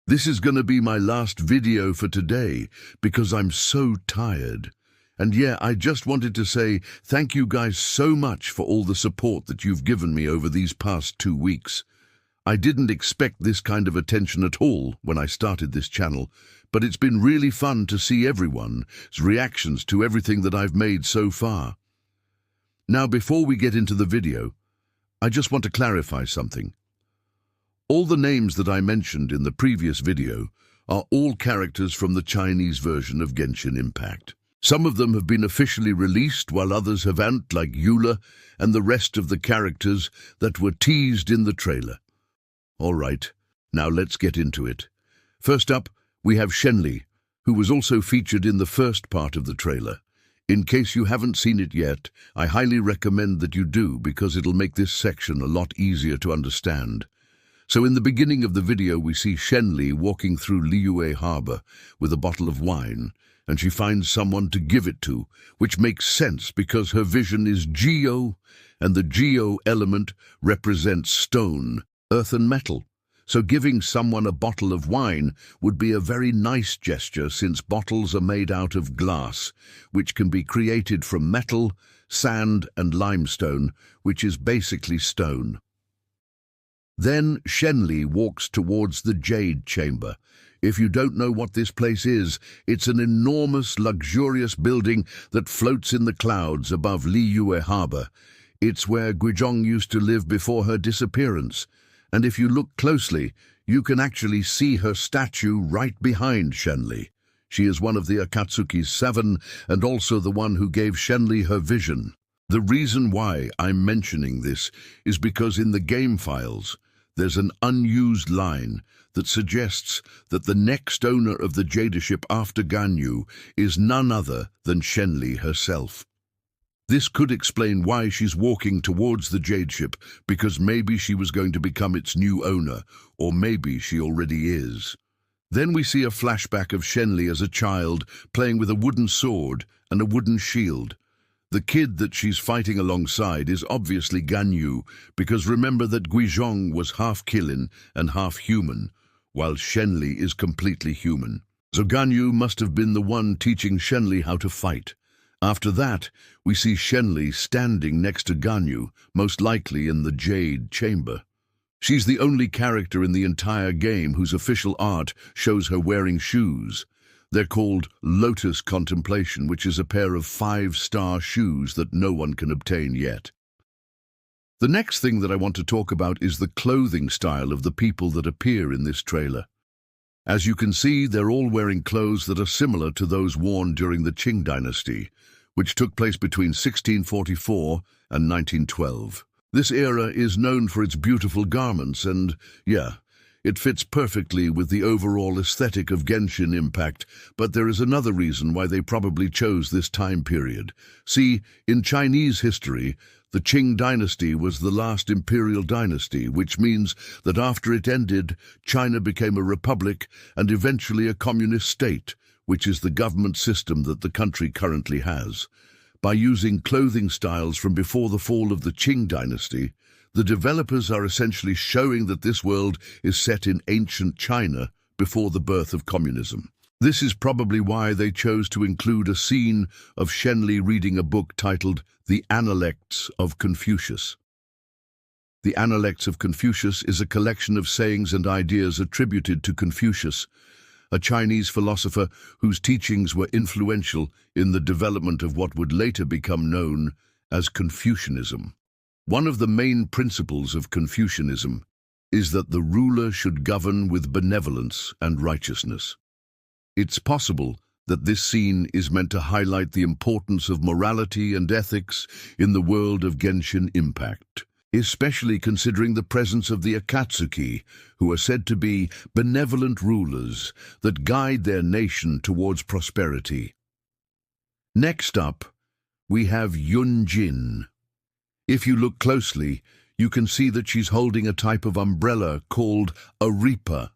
This is gonna be my last video for today because I'm so tired. And yeah, I just wanted to say thank you guys so much for all the support that you've given me over these past 2 weeks. I didn't expect this kind of attention at all when I started this channel, but it's been really fun to see everyone's reactions to everything that I've made so far. Now, before we get into the video, I just want to clarify something. All the names that I mentioned in the previous video are all characters from the Chinese version of Genshin Impact. Some of them have been officially released while others haven't, like Eula and the rest of the characters that were teased in the trailer. Alright, now let's get into it. First up, we have Shenli, who was also featured in the first part of the trailer. In case you haven't seen it yet, I highly recommend that you do because it'll make this section a lot easier to understand. So in the beginning of the video we see Shenli walking through Liyue Harbor with a bottle of wine, and she finds someone to give it to, which makes sense because her vision is Geo, and the Geo element represents stone, earth and metal. So giving someone a bottle of wine would be a very nice gesture since bottles are made out of glass, which can be created from metal, sand and limestone, which is basically stone. Then Shenli walks towards the Jade Chamber. If you don't know what this place is, it's an enormous, luxurious building that floats in the clouds above Liyue Harbor. It's where Guizhong used to live before her disappearance. And if you look closely, you can actually see her statue right behind Shenli. She is one of the Akatsuki's 7 and also the one who gave Shenli her vision. The reason why I'm mentioning this is because in the game files, there's an unused line that suggests that the next owner of the Jadeship after Ganyu is none other than Shenli herself. This could explain why she's walking towards the Jadeship, because maybe she was going to become its new owner, or maybe she already is. Then we see a flashback of Shenli as a child playing with a wooden sword and a wooden shield. The kid that she's fighting alongside is obviously Ganyu, because remember that Guizhong was half Qilin and half human, while Shenli is completely human. So Ganyu must have been the one teaching Shenli how to fight. After that, we see Shenli standing next to Ganyu, most likely in the Jade Chamber. She's the only character in the entire game whose official art shows her wearing shoes. They're called Lotus Contemplation, which is a pair of 5-star shoes that no one can obtain yet. The next thing that I want to talk about is the clothing style of the people that appear in this trailer. As you can see, they're all wearing clothes that are similar to those worn during the Qing dynasty, which took place between 1644 and 1912. This era is known for its beautiful garments and, yeah, it fits perfectly with the overall aesthetic of Genshin Impact, but there is another reason why they probably chose this time period. See, in Chinese history, the Qing dynasty was the last imperial dynasty, which means that after it ended, China became a republic and eventually a communist state, which is the government system that the country currently has. By using clothing styles from before the fall of the Qing dynasty, the developers are essentially showing that this world is set in ancient China before the birth of communism. This is probably why they chose to include a scene of Shenli reading a book titled The Analects of Confucius. The Analects of Confucius is a collection of sayings and ideas attributed to Confucius, a Chinese philosopher whose teachings were influential in the development of what would later become known as Confucianism. One of the main principles of Confucianism is that the ruler should govern with benevolence and righteousness. It's possible that this scene is meant to highlight the importance of morality and ethics in the world of Genshin Impact, especially considering the presence of the Akatsuki, who are said to be benevolent rulers that guide their nation towards prosperity. Next up, we have Yunjin. If you look closely, you can see that she's holding a type of umbrella called a reaper.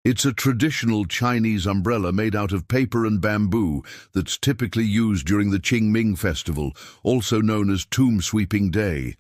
It's a traditional Chinese umbrella made out of paper and bamboo that's typically used during the Qingming festival, also known as Tomb Sweeping Day.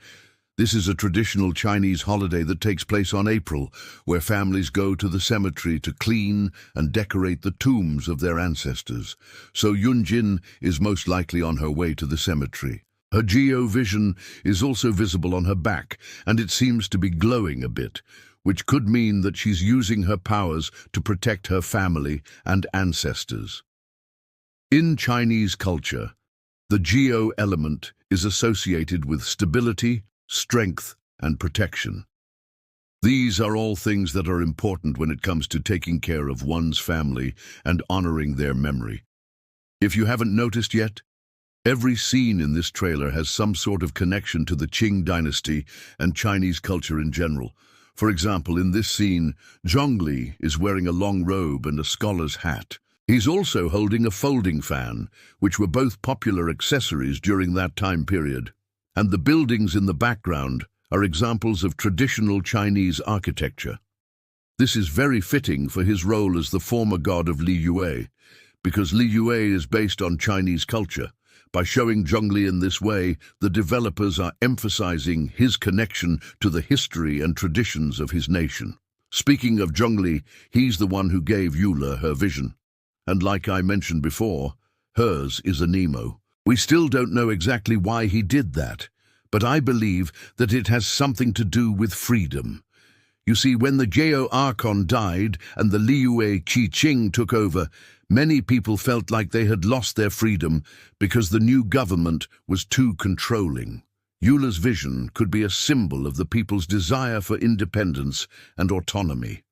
This is a traditional Chinese holiday that takes place on April, where families go to the cemetery to clean and decorate the tombs of their ancestors. So Yunjin is most likely on her way to the cemetery. Her geo vision is also visible on her back, and it seems to be glowing a bit, which could mean that she's using her powers to protect her family and ancestors. In Chinese culture, the geo element is associated with stability, strength, and protection. These are all things that are important when it comes to taking care of one's family and honoring their memory. If you haven't noticed yet, every scene in this trailer has some sort of connection to the Qing dynasty and Chinese culture in general. For example, in this scene, Zhongli is wearing a long robe and a scholar's hat. He's also holding a folding fan, which were both popular accessories during that time period. And the buildings in the background are examples of traditional Chinese architecture. This is very fitting for his role as the former god of Liyue, because Liyue is based on Chinese culture. By showing Zhongli in this way, the developers are emphasizing his connection to the history and traditions of his nation. Speaking of Zhongli, he's the one who gave Eula her vision. And like I mentioned before, hers is a Nemo. We still don't know exactly why he did that, but I believe that it has something to do with freedom. You see, when the Geo Archon died and the Liyue Qi took over, many people felt like they had lost their freedom because the new government was too controlling. Eula's vision could be a symbol of the people's desire for independence and autonomy.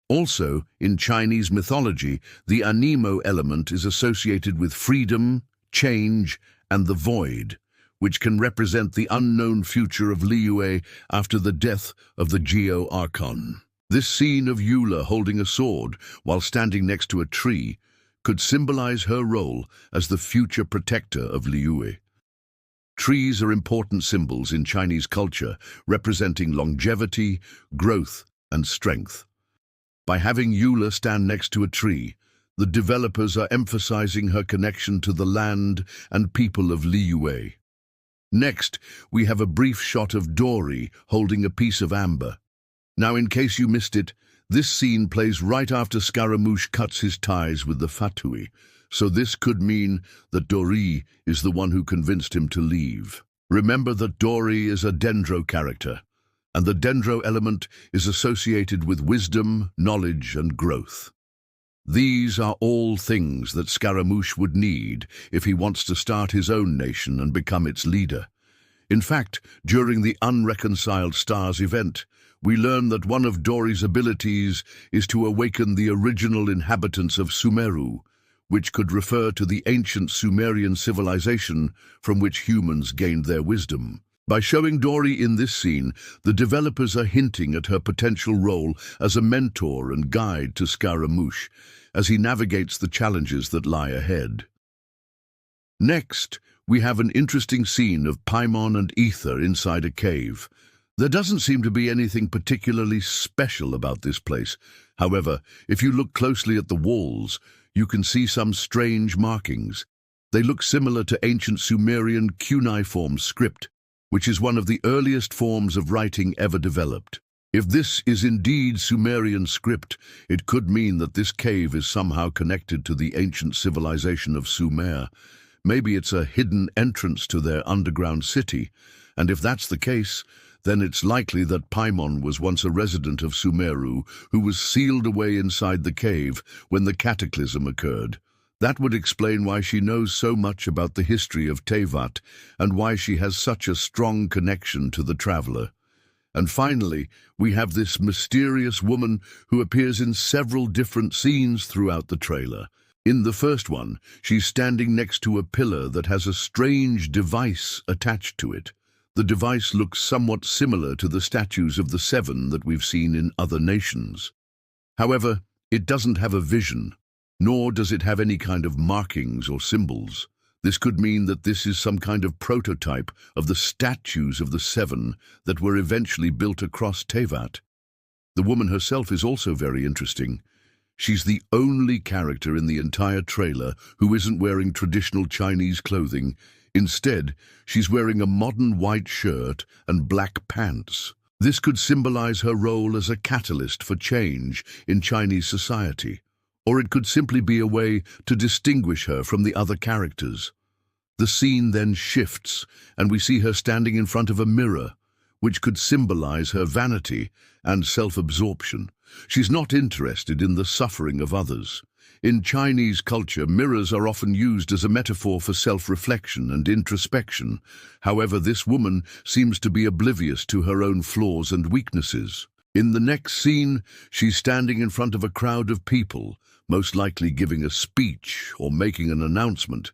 Also, in Chinese mythology, the anemo element is associated with freedom, change, and the void, which can represent the unknown future of Liyue after the death of the Geo Archon. This scene of Eula holding a sword while standing next to a tree could symbolize her role as the future protector of Liyue. Trees are important symbols in Chinese culture, representing longevity, growth, and strength. By having Eula stand next to a tree, the developers are emphasizing her connection to the land and people of Liyue. Next, we have a brief shot of Dory holding a piece of amber. Now, in case you missed it, this scene plays right after Scaramouche cuts his ties with the Fatui, so this could mean that Dory is the one who convinced him to leave. Remember that Dory is a Dendro character, and the Dendro element is associated with wisdom, knowledge, and growth. These are all things that Scaramouche would need if he wants to start his own nation and become its leader. In fact, during the Unreconciled Stars event, we learn that one of Dory's abilities is to awaken the original inhabitants of Sumeru, which could refer to the ancient Sumerian civilization from which humans gained their wisdom. By showing Dory in this scene, the developers are hinting at her potential role as a mentor and guide to Scaramouche as he navigates the challenges that lie ahead. Next, we have an interesting scene of Paimon and Aether inside a cave. There doesn't seem to be anything particularly special about this place. However, if you look closely at the walls, you can see some strange markings. They look similar to ancient Sumerian cuneiform script, which is one of the earliest forms of writing ever developed. If this is indeed Sumerian script, it could mean that this cave is somehow connected to the ancient civilization of Sumer. Maybe it's a hidden entrance to their underground city, and if that's the case, then it's likely that Paimon was once a resident of Sumeru who was sealed away inside the cave when the cataclysm occurred. That would explain why she knows so much about the history of Teyvat and why she has such a strong connection to the traveler. And finally, we have this mysterious woman who appears in several different scenes throughout the trailer. In the first one, she's standing next to a pillar that has a strange device attached to it. The device looks somewhat similar to the statues of the seven that we've seen in other nations. However, it doesn't have a vision, nor does it have any kind of markings or symbols. This could mean that this is some kind of prototype of the statues of the seven that were eventually built across Teyvat. The woman herself is also very interesting. She's the only character in the entire trailer who isn't wearing traditional Chinese clothing, Instead, she's wearing a modern white shirt and black pants. This could symbolize her role as a catalyst for change in Chinese society, or it could simply be a way to distinguish her from the other characters. The scene then shifts, and we see her standing in front of a mirror, which could symbolize her vanity and self-absorption. She's not interested in the suffering of others. In Chinese culture, mirrors are often used as a metaphor for self-reflection and introspection. However, this woman seems to be oblivious to her own flaws and weaknesses. In the next scene, she's standing in front of a crowd of people, most likely giving a speech or making an announcement.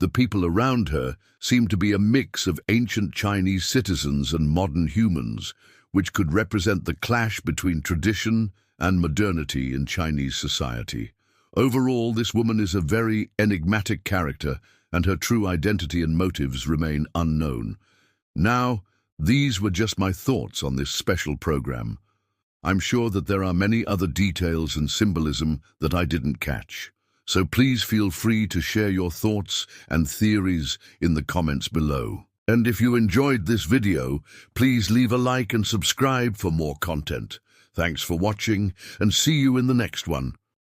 The people around her seem to be a mix of ancient Chinese citizens and modern humans, which could represent the clash between tradition and modernity in Chinese society. Overall, this woman is a very enigmatic character, and her true identity and motives remain unknown. Now, these were just my thoughts on this special program. I'm sure that there are many other details and symbolism that I didn't catch. So please feel free to share your thoughts and theories in the comments below. And if you enjoyed this video, please leave a like and subscribe for more content. Thanks for watching, and see you in the next one.